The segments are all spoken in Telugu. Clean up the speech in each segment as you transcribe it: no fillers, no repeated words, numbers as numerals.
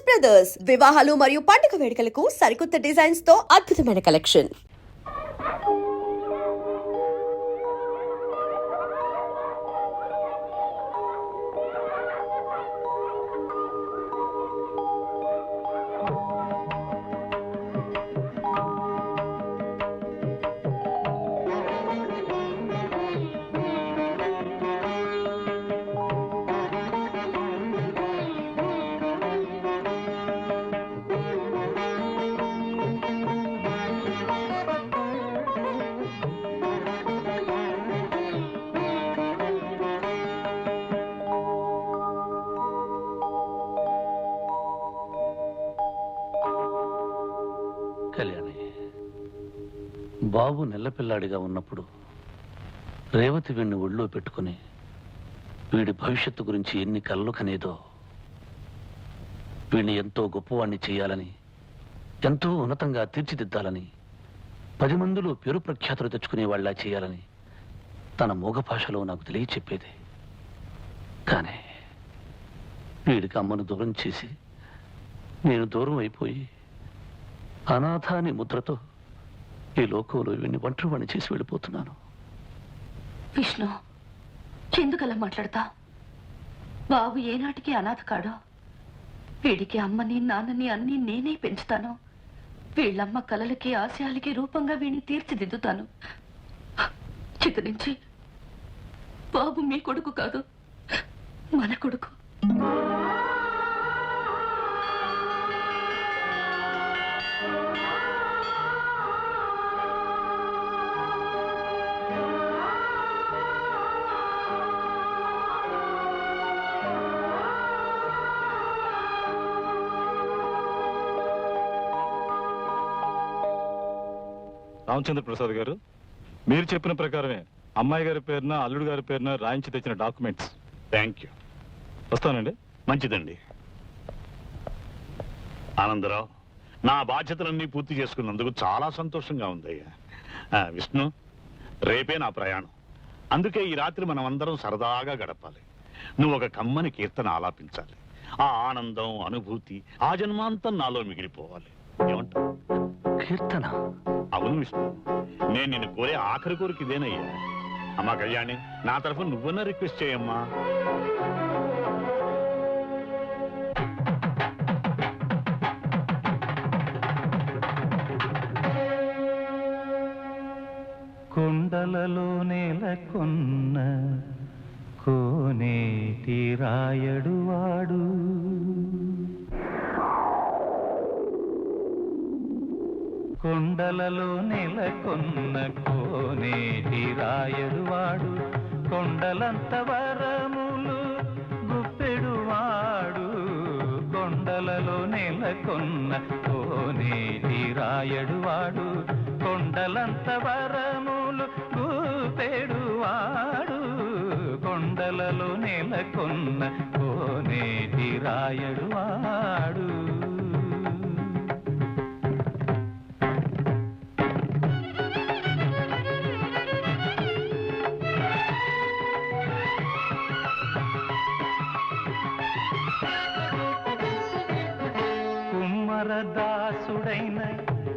బ్రదర్స్ వివాహాలు మరియు పండుగ వేడుకలకు సరికొత్త డిజైన్స్ తో అద్భుతమైన కలెక్షన్. కళ్యాణి, బాబు నెల్లపిల్లాడిగా ఉన్నప్పుడు రేవతి వీడిని ఒళ్ళో పెట్టుకుని వీడి భవిష్యత్తు గురించి ఎన్ని కలలు కనేదో, వీడిని ఎంతో గొప్పవాణ్ణి చేయాలని, ఎంతో ఉన్నతంగా తీర్చిదిద్దాలని, 10 మందిలో పేరు ప్రఖ్యాతులు తెచ్చుకునేవాళ్లా చేయాలని తన మూగ భాషలో నాకు తెలియచెప్పేది. కానీ వీడికి అమ్మను దూరం చేసి నేను దూరం అయిపోయి అనాథ అనే ముద్రతో ఈ లోకంలో వీడిని ఒంటరివాణ్ణి చేసి వెళ్ళిపోతున్నాను. విష్ణు, ఎందుకలా మాట్లాడతా? బాబు ఏనాటికి అనాథ కాడో. వీడికి అమ్మని నాన్నని అన్ని నేనే పెంచుతాను. వీళ్ళమ్మ కలలకి ఆశయాలకి రూపంగా వీడిని తీర్చిదిద్దుతాను. చిక్క నుంచి బాబు మీ కొడుకు కాదు, మన కొడుకు. రామచంద్ర ప్రసాద్ గారు, మీరు చెప్పిన ప్రకారమే అమ్మాయి గారి పేరున అల్లుడు గారి పేరున రాయించి తెచ్చిన డాక్యుమెంట్స్. Thank you. వస్తానండి. మంచిదండి. ఆనందరావు, నా బాధ్యతలన్నీ పూర్తి చేసుకున్నందుకు చాలా సంతోషంగా ఉందయ్యా. విష్ణు, రేపే నా ప్రయాణం. అందుకే ఈ రాత్రి మనం అందరం సరదాగా గడపాలి. నువ్వు ఒక కమ్మని కీర్తన ఆలాపించాలి. ఆ ఆనందం, అనుభూతి ఆ జన్మాంతం నాలో మిగిలిపోవాలి. ఏమంటావు? కీర్తన? అవును విష్ణు, నేను నిన్ను కోరే ఆఖరి కోరిక ఇదేనయ్యా. అమ్మా కళ్యాణి, నా తరఫున నువ్వన్నా రిక్వెస్ట్ చేయమ్మా. కొండలలో నెలకొన్న కోనేటి రాయడు వాడు, కొండలలో నెలకొన్న కోనేటి రాయడు వాడు, కొండలంత వరములు గుప్పెడు వాడు, కొండలలో నెలకొన్న కోనేటి రాయడు వాడు, కొండలంత వరములు గుప్పెడు వాడు, కొండలలో నెలకొన్న కోనేటి రాయడు వాడు. దాసుడైన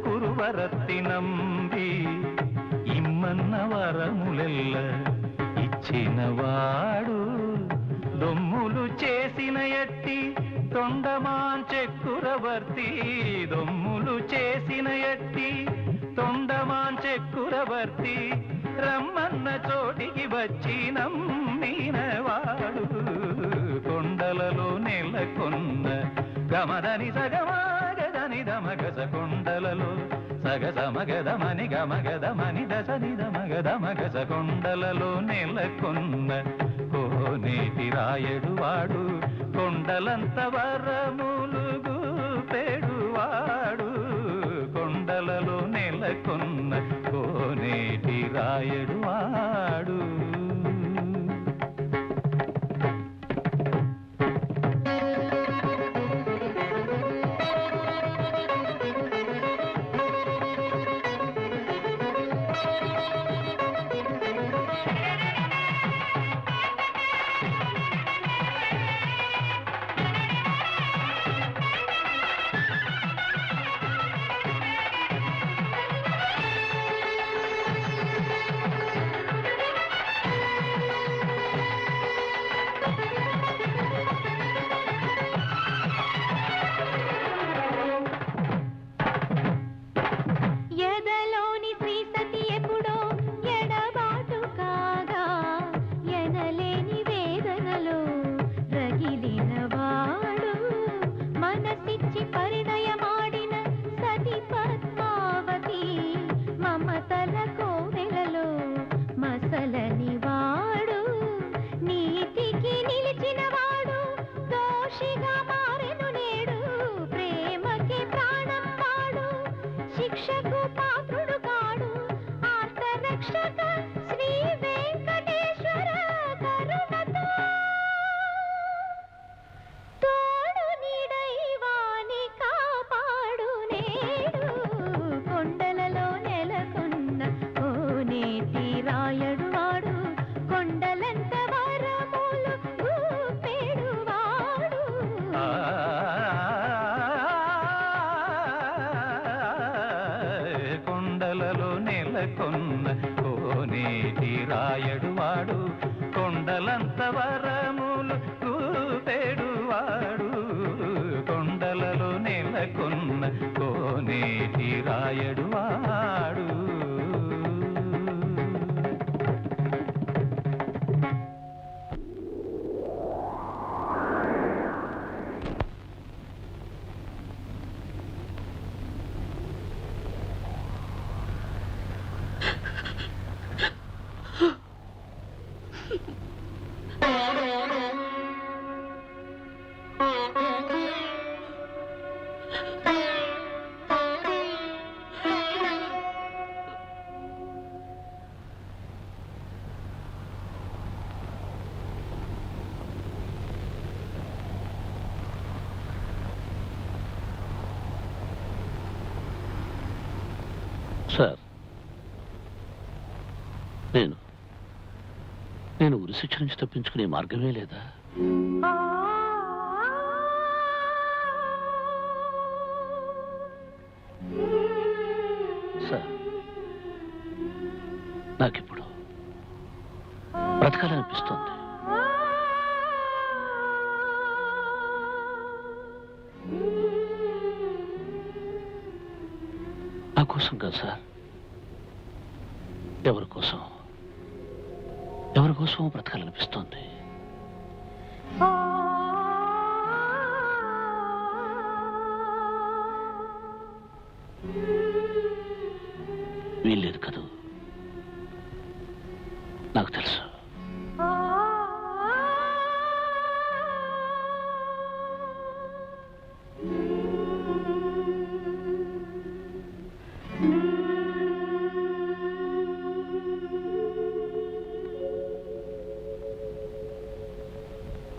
కురువరత్తి నంబి ఇమ్మన్న వరములెల్ల ఇచ్చినవాడు, దొమ్ములు చేసిన ఎట్టి తొండమాంచెక్కురవర్తి, దొమ్ములు చేసిన ఎట్టి తొండమాంచెక్కురవర్తి, రమ్మన్న చోటికి వచ్చి నమ్మినవాడు, కొండలలో నెలకొన్న గమదని సగమాగదని దమగస, కొండలలో సగసమగదమని గమగదమని దశని దమగదమగస, కొండలలో నెలకొన్న కోనేటి రాయడు వాడు, కొండలంత వరములు గుపెడు వాడు, కొండలలో నెలకొన్న కోనేటి రాయడు వాడు. మనసిచ్చి పరిణయమాడిన సతి పద్మావతి మమతల కోవెలలో మసలని వాడు నీతికి నిలిచిన వాడు దోషిగా మారెను నేడు ప్రేమకి ప్రాణం వాడు శిక్షకు పాత్రుడు కాడు ఆర్తరక్షక శ్రీ వెంకటేశ్వర కరుణతో తోడు నీడైవాని కాపాడు నేడు కొండలలో నెలకొన్న ఓ నేటి రాయడు వాడు కొండలంత వరములు ఊపేడు వాడు కొండలలో నెలకొన్న కోనేటి రాయడు వాడు కొండలంత వరములు చూపెడువాడు కొండలలో నెలకొన్న కోనేటి రాయడు వాడు సార్, నేను ఉరిశిక్ష నుంచి తప్పించుకునే మార్గమే లేదా? సార్, నాకిప్పుడు బ్రతకాలనిపిస్తోంది. నా కోసం కాదు సార్, ఎవరి కోసం బ్రతకాలనిపిస్తోంది. వీల్లేదు కదూ, నాకు తెలుసు.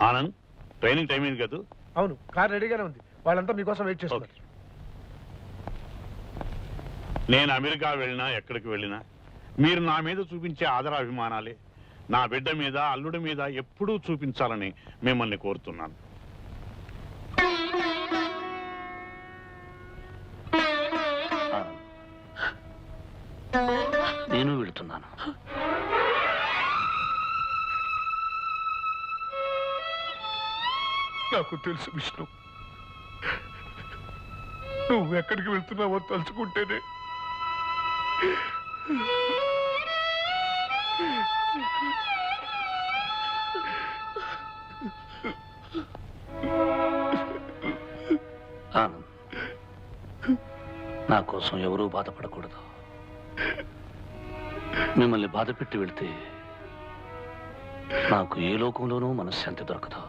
ఆనంద్, ట్రైనింగ్ టైం అయింది కదా? అవును, కార్ రెడీగానే ఉంది. వాళ్ళంతా మీకోసం వెయిట్ చేస్తున్నారు. నేను అమెరికా వెళ్ళినా ఎక్కడికి వెళ్ళినా మీరు నా మీద చూపించే ఆదరాభిమానాలే నా బిడ్డ మీద అల్లుడి మీద ఎప్పుడూ చూపించాలని మిమ్మల్ని కోరుతున్నాను. నేను వెళుతున్నాను. నాకు తెలుసు విష్ణు, నువ్వు ఎక్కడికి వెళ్తున్నావో తలుచుకుంటేనే ఆనంద్, నా కోసం ఎవరూ బాధపడకూడదు. మిమ్మల్ని బాధ పెట్టి వెళ్తే నాకు ఏ లోకంలోనూ మనశ్శాంతి దొరకదు.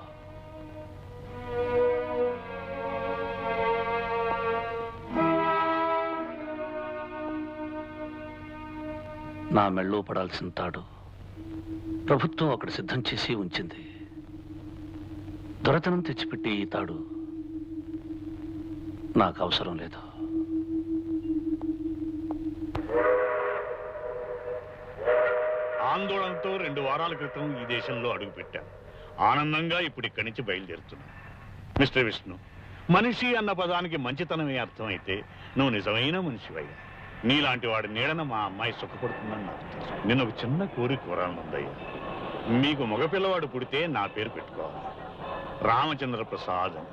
నా మెళ్ళో పడాల్సిన తాడు ప్రభుత్వం అక్కడ సిద్ధం చేసి ఉంచింది. దొరతనం తెచ్చిపెట్టి ఈ తాడు నాకు అవసరం లేదు. ఆందోళనతో 2 వారాల క్రితం ఈ దేశంలో అడుగుపెట్టాను. ఆనందంగా ఇప్పుడు ఇక్కడి నుంచి బయలుదేరుతున్నాను. మిస్టర్ విష్ణు, మనిషి అన్న పదానికి మంచితనమే అర్థమైతే నువ్వు నిజమైన మనిషివయ్యా. నీలాంటి వాడి నీడన మా అమ్మాయి సుఖపడుతుందని నాకు తెలుసు. నేను ఒక చిన్న కోరిక కోరాలనుందయ్యా. మీకు మగపిల్లవాడు పుడితే నా పేరు పెట్టుకోవాలి, రామచంద్ర ప్రసాద్ అని.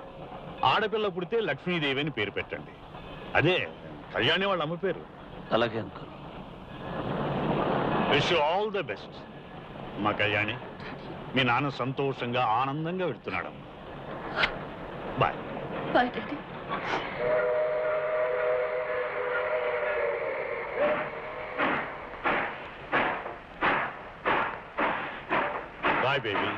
ఆడపిల్ల పుడితే లక్ష్మీదేవి అని పేరు పెట్టండి. అదే కళ్యాణి వాళ్ళ అమ్మ పేరు. అలాగే uncle. Wish you all the best. మా కళ్యాణి, మీ నాన్న సంతోషంగా ఆనందంగా వెళ్తున్నాడమ్మా. Bye. Bye daddy. Bye baby.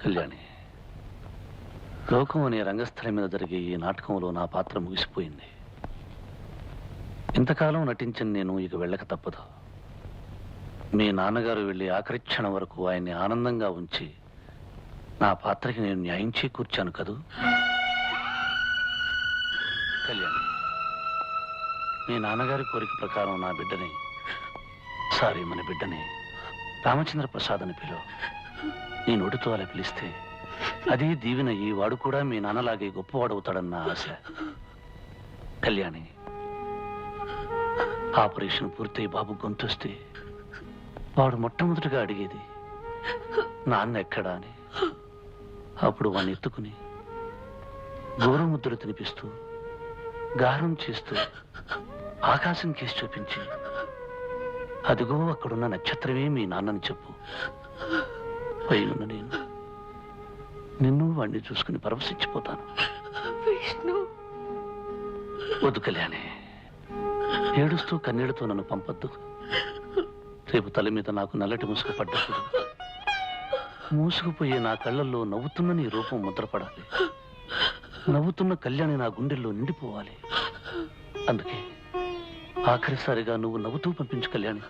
Kalyani, లోకం అనే రంగస్థలం మీద జరిగే ఈ నాటకంలో నా పాత్ర ముగిసిపోయింది. ఇంతకాలం నటించిన నేను ఇక వెళ్ళక తప్పదు. మీ నాన్నగారు వెళ్ళి ఆఖరి క్షణం వరకు ఆయన్ని ఆనందంగా ఉంచి నా పాత్రకి నేను న్యాయం చేకూర్చాను కదూ. కళ్యాణి, మీ నాన్నగారి కోరిక ప్రకారం నా బిడ్డని, మన బిడ్డని రామచంద్ర ప్రసాద్ అని పిలువ. నీ నోటితో అలా పిలిస్తే అదే దీవెన ఈ వాడు కూడా మీ నాన్నలాగే గొప్పవాడవుతాడన్న ఆశ. కళ్యాణి, ఆపరేషన్ పూర్తయి బాబు గొంతొస్తే వాడు మొట్టమొదటిగా అడిగేది నాన్న ఎక్కడా అని. అప్పుడు వాడిని ఎత్తుకుని గోరుముద్దలు తినిపిస్తూ గారం చేస్తూ ఆకాశం కేసి చూపించి, అదిగో అక్కడున్న నక్షత్రమే మీ నాన్నని చెప్పు. పైనున్న నేను నిన్ను వాడిని చూసుకుని పరవశించిపోతాను. వద్దు కళ్యాణి, ఏడుస్తూ కన్నీళ్లతో నన్ను పంపొద్దు. రేపు తల మీద నాకు నల్లటి ముసుగు పడ్డప్పుడు మూసుకుపోయే నా కళ్ళల్లో నవ్వుతున్న నీ రూపం ముద్రపడాలి. నవ్వుతున్న కళ్యాణి నా గుండెల్లో నిండిపోవాలి. అందుకే ఆఖరిసారిగా నువ్వు నవ్వుతూ పంపించు కళ్యాణి.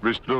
విష్ణు,